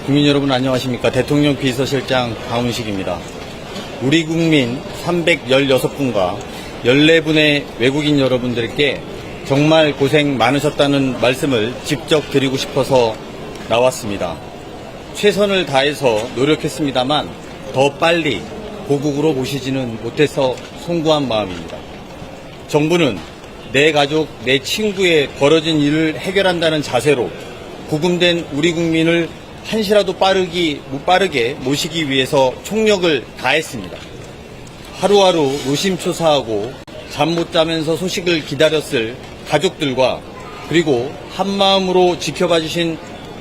국민 여러분 안녕하십니까. 대통령 비서실장 강훈식입니다. 우리 국민 316분과 14분의 외국인 여러분들께 정말 고생 많으셨다는 말씀을 직접 드리고 싶어서 나왔습니다. 최선을 다해서 노력했습니다만 더 빨리 고국으로 모시지는 못해서 송구한 마음입니다. 정부는 내 가족, 내 친구의 벌어진 일을 해결한다는 자세로 구금된 우리 국민을 한시라도 빠르게 모시기 위해서 총력을 다했습니다. 하루하루 노심초사하고 잠 못 자면서 소식을 기다렸을 가족들과 그리고 한마음으로 지켜봐 주신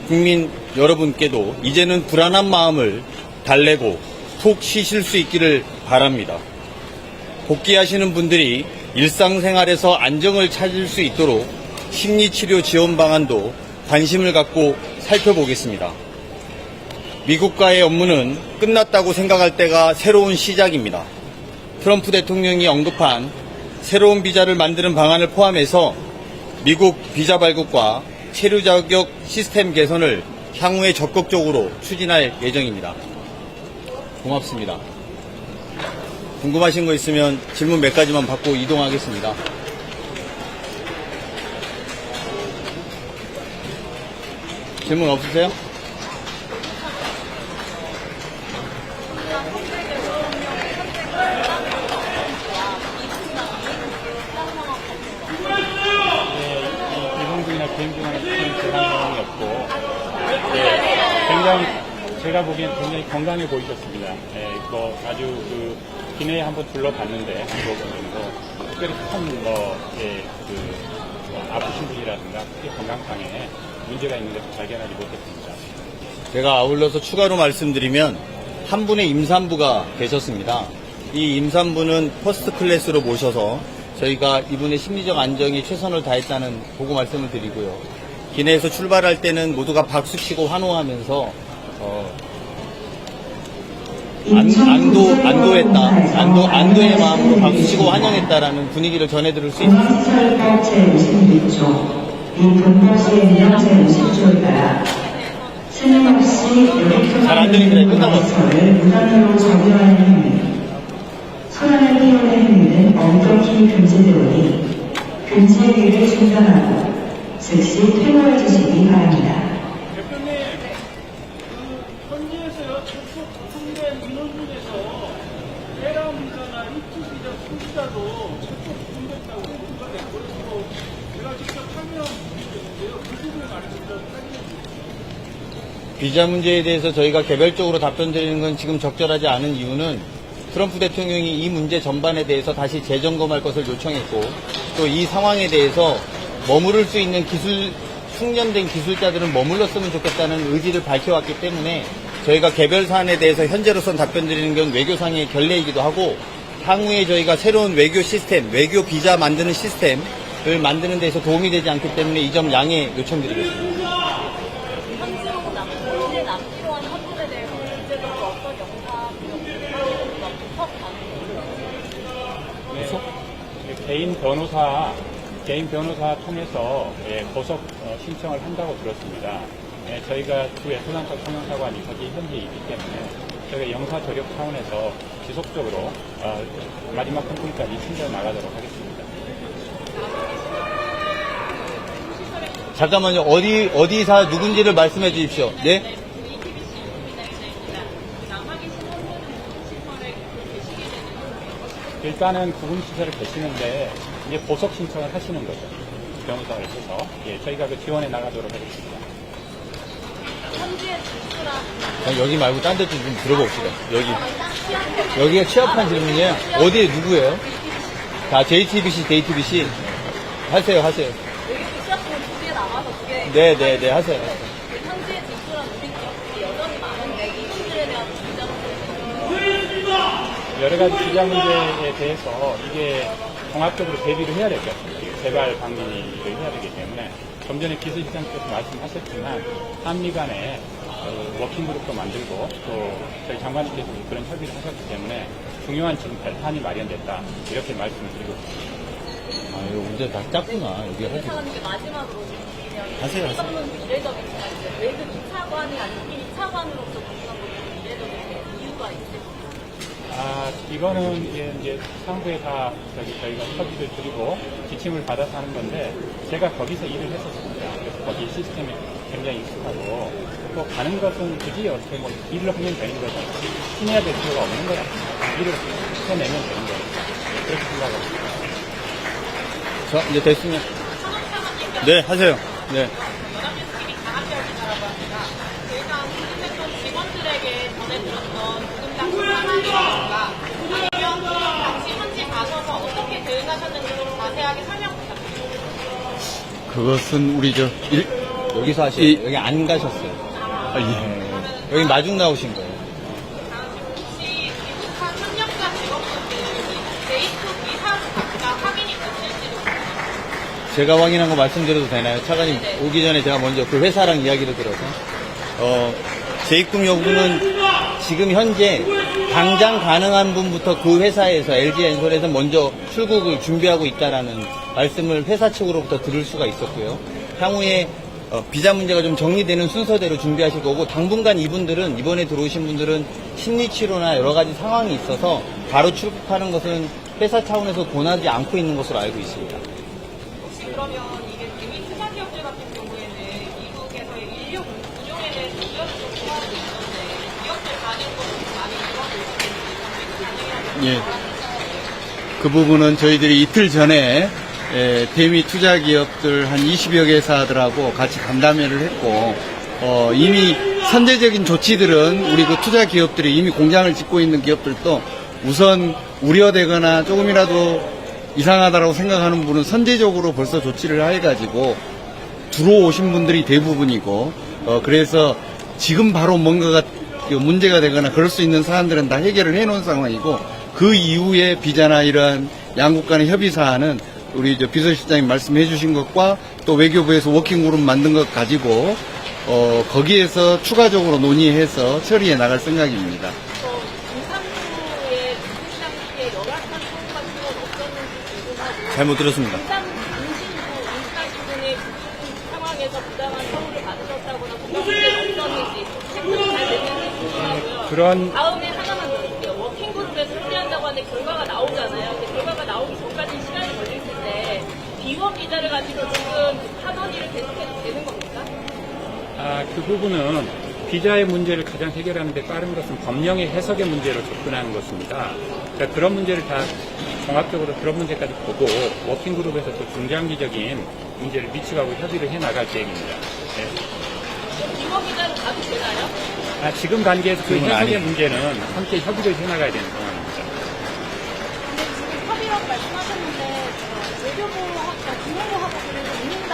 국민 여러분께도 이제는 불안한 마음을 달래고 푹 쉬실 수 있기를 바랍니다. 복귀하시는 분들이 일상생활에서 안정을 찾을 수 있도록 심리치료 지원 방안도 관심을 갖고 살펴보겠습니다. 미국과의 업무는 끝났다고 생각할 때가 새로운 시작입니다. 트럼프 대통령이 언급한 새로운 비자를 만드는 방안을 포함해서 미국 비자 발급과 체류 자격 시스템 개선을 향후에 적극적으로 추진할 예정입니다. 고맙습니다. 궁금하신 거 있으면 질문 몇 가지만 받고 이동하겠습니다. 질문 없으세요? 비공중이나 비행중하는 수준은 제한이 없고, 굉장히 제가 보기엔 굉장히 건강해 보이셨습니다. 아주 기내에 한번 둘러봤는데, 특별히 큰 아프신 분이라든가 특히 건강상에 문제가 있는 것을 발견하지 못했습니다. 제가 아울러서 추가로 말씀드리면 한 분의 임산부가 계셨습니다. 이 임산부는 퍼스트 클래스로 모셔서 저희가 이분의 심리적 안정에 최선을 다했다는 보고 말씀을 드리고요. 기내에서 출발할 때는 모두가 박수치고 환호하면서 안도의 마음으로 박수치고 환영했다라는 분위기를 전해드릴 수 있습니다. 잘 안 들립니다. 끝나봤어요. 소란을 피우는 행위는 엄격히 금지되오니 금지행위를 중단하고 즉시 퇴보해 주시기 바랍니다. 대표님, 현지에서요, 접속 구금된 인원 중에서 해랑 비자나 입주 비자, 수비자도 접속 구금됐다고 공부가 됐고, 그래서 제가 직접 확인한 부분이 있는데요. 그 부분에 관해서 좀 설명해 주세요. 비자 문제에 대해서 저희가 개별적으로 답변 드리는 건 지금 적절하지 않은 이유는 트럼프 대통령이 이 문제 전반에 대해서 다시 재점검할 것을 요청했고 또 이 상황에 대해서 머무를 수 있는 숙련된 기술자들은 머물렀으면 좋겠다는 의지를 밝혀왔기 때문에 저희가 개별 사안에 대해서 현재로선 답변 드리는 건 외교상의 결례이기도 하고 향후에 저희가 새로운 외교 시스템, 외교 비자 만드는 시스템을 만드는 데서 도움이 되지 않기 때문에 이 점 양해 요청드리겠습니다. 개인 변호사 통해서 고속 신청을 한다고 들었습니다. 저희가 두 애틀란타 통영사관이 거기 현지에 있기 때문에 저희가 영사 조력 차원에서 지속적으로 마지막 통풍까지 챙겨 나가도록 하겠습니다. 잠깐만요. 어디사 누군지를 말씀해 주십시오. 네? 일단은 구금시설을 계시는데 이제 보석 신청을 하시는 거죠. 변호사를 해서 저희가 그 지원해 나가도록 하겠습니다. 여기 말고 딴 데 좀 들어봅시다. 여기가 취합한 질문이에요. 어디에 누구예요? 다 JTBC 하세요. 여기 시합은 두 개 나가서 두 개. 네, 하세요. 현지에 진출한 우리 기업들이 여전히 많은데 이 문제에 대한 비자가 여러 가지 비자 문제에 대해서 이게 종합적으로 대비를 해야 되죠. 재발 방지를 해야 되기 때문에 좀 전에 기술시장께서 말씀하셨지만 한미 간에 워킹그룹도 만들고 또 저희 장관님께서 그런 협의를 하셨기 때문에 중요한 지금 발판이 마련됐다 이렇게 말씀을 드리고 있습니다. 아, 이거 문제 다 작구나. 여기 괜찮은 게 마지막으로 하세요. 어떤 이례적이지만 이제 외교 2차관이 아니고 1차관으로서 공부한 것도 이례적인 이유가 있을까요? 이거는 이제 상부에 다 저희가 협의를 드리고 지침을 받아서 하는 건데 제가 거기서 일을 했었습니다. 그래서 거기 시스템이 굉장히 익숙하고 또 가는 것은 굳이 어떻게 뭐 일을 하면 되는 거죠. 친해야 될 필요가 없는 거야. 일을 해내면 되는 거예요. 그렇게 생각합니다. 자, 이제 됐으면. 네, 하세요. 네. 연합뉴스TV 강한별기자라고 합니다. 저희가 국민대통 직원들에게 전해드렸던 구금당 수사라든가 아니면 당시 현지 가셔서 어떻게 대응하셨는지 좀 자세하게 설명 부탁드립니다. 그것은 우리 여기서 여기 안 가셨어요. 예. 여기 마중 나오신 거예요. 혹시 미국한 협력자 직원분들이 데이트 비사로 각각 확인이 됐을지도 모르겠어요. 제가 확인한 거 말씀드려도 되나요? 차관님 오기 전에 제가 먼저 그 회사랑 이야기를 들어서 재입금 여부는 지금 현재 당장 가능한 분부터 그 회사에서 LG엔솔에서 먼저 출국을 준비하고 있다라는 말씀을 회사 측으로부터 들을 수가 있었고요. 향후에 비자 문제가 좀 정리되는 순서대로 준비하실 거고 당분간 이분들은 이번에 들어오신 분들은 심리 치료나 여러 가지 상황이 있어서 바로 출국하는 것은 회사 차원에서 권하지 않고 있는 것으로 알고 있습니다. 혹시 그러면 이게 대미 투자 기업들 같은 경우에는 미국에서의 인력 운용에 대해서 우려를 좀 표하고 있는데 기업들 가는 것도 많이 이루어지고 있는지 예. 그 부분은 저희들이 이틀 전에 대미 투자 기업들 한 20여 개사들하고 같이 간담회를 했고 이미 선제적인 조치들은 우리 그 투자 기업들이 이미 공장을 짓고 있는 기업들도 우선 우려되거나 조금이라도 이상하다라고 생각하는 분은 선제적으로 벌써 조치를 해가지고 들어오신 분들이 대부분이고 그래서 지금 바로 뭔가가 문제가 되거나 그럴 수 있는 사안들은 다 해결을 해놓은 상황이고 그 이후에 비자나 이러한 양국 간의 협의 사안은 우리 비서실장님 말씀해 주신 것과 또 외교부에서 워킹그룹 만든 것 가지고 거기에서 추가적으로 논의해서 처리해 나갈 생각입니다. 임산부의 임상시에 열악한 소음 같은 건 없었는지 궁금하고 잘못 들었습니다. 임산부분의 상황에서 부당한 처우를 받으셨다거나 그런 문제 없었는지 체크를 잘 됐는지 궁금하고요. 다음에 하나만 더 드릴게요. 워킹그룹에서 협의한다고 하는데 결과가 나오잖아요. 근데 결과가 나오기 전까지 시간이 걸릴 텐데 비원 비자를 가지고 지금 하던 일을 계속해도 되는 겁니까? 그 부분은 비자의 문제를 가장 해결하는 데 빠른 것은 법령의 해석의 문제로 접근하는 것입니다. 그러니까 그런 문제를 다 종합적으로 그런 문제까지 보고 워킹그룹에서 또 중장기적인 문제를 미치고 협의를 해나갈 계획입니다. 네. 비원 비자로 가도 되나요? 지금 단계에서 그 그건 해석의 아니에요. 문제는 함께 협의를 해나가야 되는 상황입니다. 근데 지금 협의라고 말씀하셨는데 외교부하고 국무부하고 그래서 국민당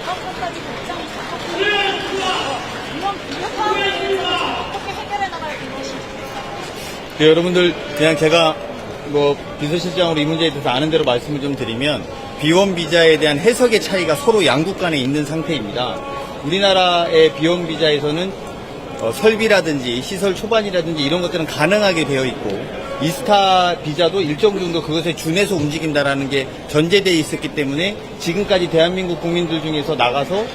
대학까지 입장이 같았거든요. 이런 비교 사항에 대해서 어떻게 해결해 나갈 것인지. 네, 여러분들 그냥 제가 비서실장으로 이 문제에 대해서 아는 대로 말씀을 좀 드리면 비원 비자에 대한 해석의 차이가 서로 양국 간에 있는 상태입니다. 우리나라의 비원 비자에서는 설비라든지 시설 초반이라든지 이런 것들은 가능하게 되어 있고 이스타 비자도 일정 정도 그것에 준해서 움직인다라는 게 전제되어 있었기 때문에 지금까지 대한민국 국민들 중에서 나가서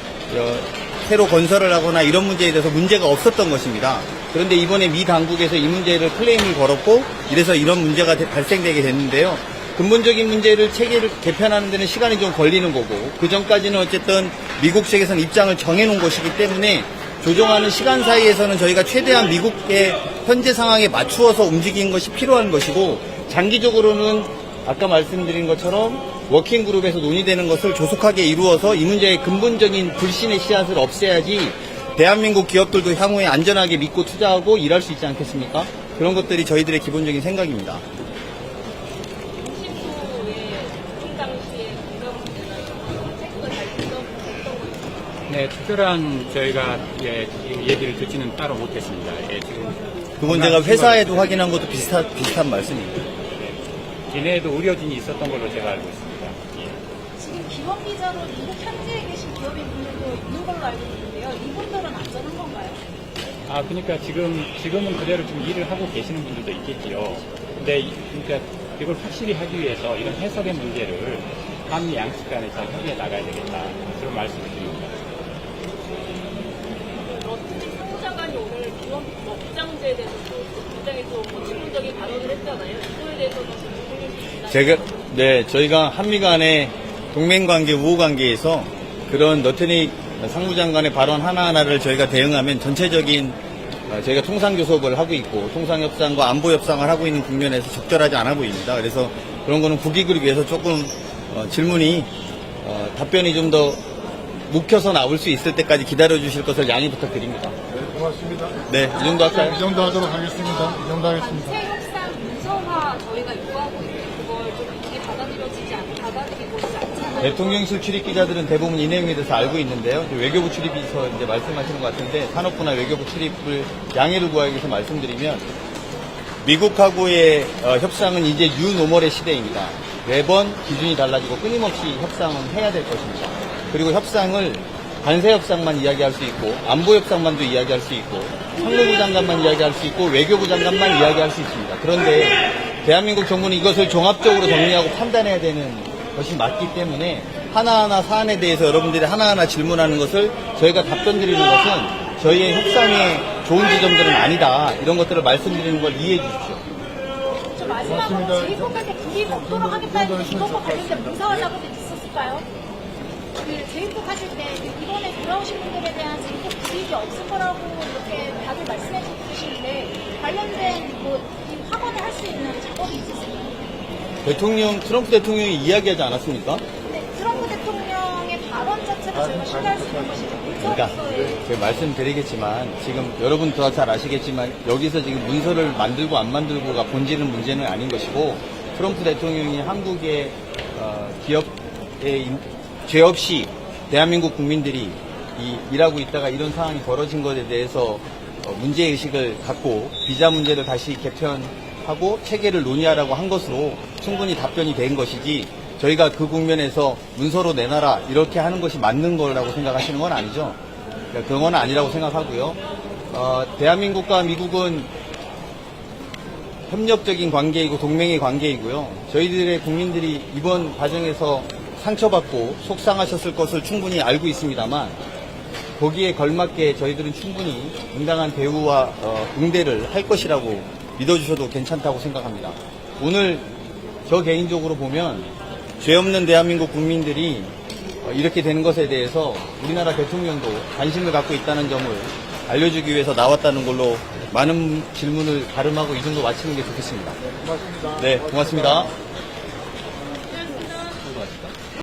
새로 건설을 하거나 이런 문제에 대해서 문제가 없었던 것입니다. 그런데 이번에 미 당국에서 이 문제를 클레임을 걸었고 이래서 이런 문제가 발생되게 됐는데요. 근본적인 문제를 체계를 개편하는 데는 시간이 좀 걸리는 거고 그 전까지는 어쨌든 미국 측에서는 입장을 정해놓은 것이기 때문에 조정하는 시간 사이에서는 저희가 최대한 미국의 현재 상황에 맞추어서 움직이는 것이 필요한 것이고 장기적으로는 아까 말씀드린 것처럼 워킹그룹에서 논의되는 것을 조속하게 이루어서 이 문제의 근본적인 불신의 씨앗을 없애야지 대한민국 기업들도 향후에 안전하게 믿고 투자하고 일할 수 있지 않겠습니까? 그런 것들이 저희들의 기본적인 생각입니다. 네, 특별한 저희가 얘기를 듣지는 따로 못했습니다. 지금 그건 제가 회사에도 확인한 것도 비슷한 말씀입니다. 기내에도 의료진이 있었던 걸로 제가 알고 있습니다. 지금 기원 비자로 미국 현지에 계신 기업인 분들도 있는 걸로 알고 있는데요. 이분들은 안전한 건가요? 그러니까 지금은 그대로 좀 일을 하고 계시는 분들도 있겠지요. 근데 그러니까 이걸 확실히 하기 위해서 이런 해석의 문제를 한미 양측 간에 잘 협의해 나가야 되겠다. 그런 말씀을 드립니다. 저희가 한미 간의 동맹관계, 우호관계에서 그런 너트닉 상무장관의 발언 하나하나를 저희가 대응하면 전체적인 저희가 통상교섭을 하고 있고 통상협상과 안보협상을 하고 있는 국면에서 적절하지 않아 보입니다. 그래서 그런 거는 국익을 위해서 조금 질문이 답변이 좀 더 묵혀서 나올 수 있을 때까지 기다려 주실 것을 양해 부탁드립니다. 네, 고맙습니다. 네, 이 정도 할까요? 이 정도 하도록 하겠습니다. 이 정도 하겠습니다. 관세 협상 문서화 저희가 요구하고 있는데 그걸 좀 이게 받아들이고 있지 않잖아요. 대통령실 출입 기자들은 대부분 이 내용에 대해서 알고 있는데요. 외교부 출입에서 이제 말씀하시는 것 같은데 산업부나 외교부 출입을 양해를 구하기 위해서 말씀드리면 미국하고의 협상은 이제 뉴노멀의 시대입니다. 매번 기준이 달라지고 끊임없이 협상은 해야 될 것입니다. 그리고 협상을 관세 협상만 이야기할 수 있고 안보 협상만도 이야기할 수 있고 상무부 장관만 이야기할 수 있고 외교부 장관만 이야기할 수 있습니다. 그런데 대한민국 정부는 이것을 종합적으로 정리하고 판단해야 되는 것이 맞기 때문에 하나하나 사안에 대해서 여러분들이 하나하나 질문하는 것을 저희가 답변 드리는 것은 저희의 협상에 좋은 지점들은 아니다. 이런 것들을 말씀드리는 걸 이해해 주십시오. 저 마지막으로 제이콥한테 불이익 없도록 하겠다는 이것과 관련된 문서화 작업이 있었을까요? 그 제이콥 하실 때 이번에 돌아오신 분들에 대한 제이콥 불이익이 없을 거라고 이렇게 다들 말씀해 주시는데 관련된 이 확언을 할 수 있는 작업이 있었을까요? 트럼프 대통령이 이야기하지 않았습니까? 네, 트럼프 대통령의 발언 자체가 저희가 신뢰할 수 있는 것이죠. 그러니까 제가 말씀드리겠지만 지금 여러분 더 잘 아시겠지만 여기서 지금 문서를 만들고 안 만들고가 본질은 문제는 아닌 것이고 트럼프 대통령이 한국의 기업에 죄 없이 대한민국 국민들이 일하고 있다가 이런 상황이 벌어진 것에 대해서 문제의식을 갖고 비자 문제를 다시 개편하고 체계를 논의하라고 한 것으로 충분히 답변이 된 것이지 저희가 그 국면에서 문서로 내놔라 이렇게 하는 것이 맞는 거라고 생각하시는 건 아니죠. 그런 건 아니라고 생각하고요. 대한민국과 미국은 협력적인 관계이고 동맹의 관계이고요. 저희들의 국민들이 이번 과정에서 상처받고 속상하셨을 것을 충분히 알고 있습니다만 거기에 걸맞게 저희들은 충분히 응당한 대우와 응대를 할 것이라고 믿어주셔도 괜찮다고 생각합니다. 오늘 저 개인적으로 보면 죄 없는 대한민국 국민들이 이렇게 되는 것에 대해서 우리나라 대통령도 관심을 갖고 있다는 점을 알려주기 위해서 나왔다는 걸로 많은 질문을 가름하고 이 정도 마치는 게 좋겠습니다. 고맙습니다. 네, 고맙습니다.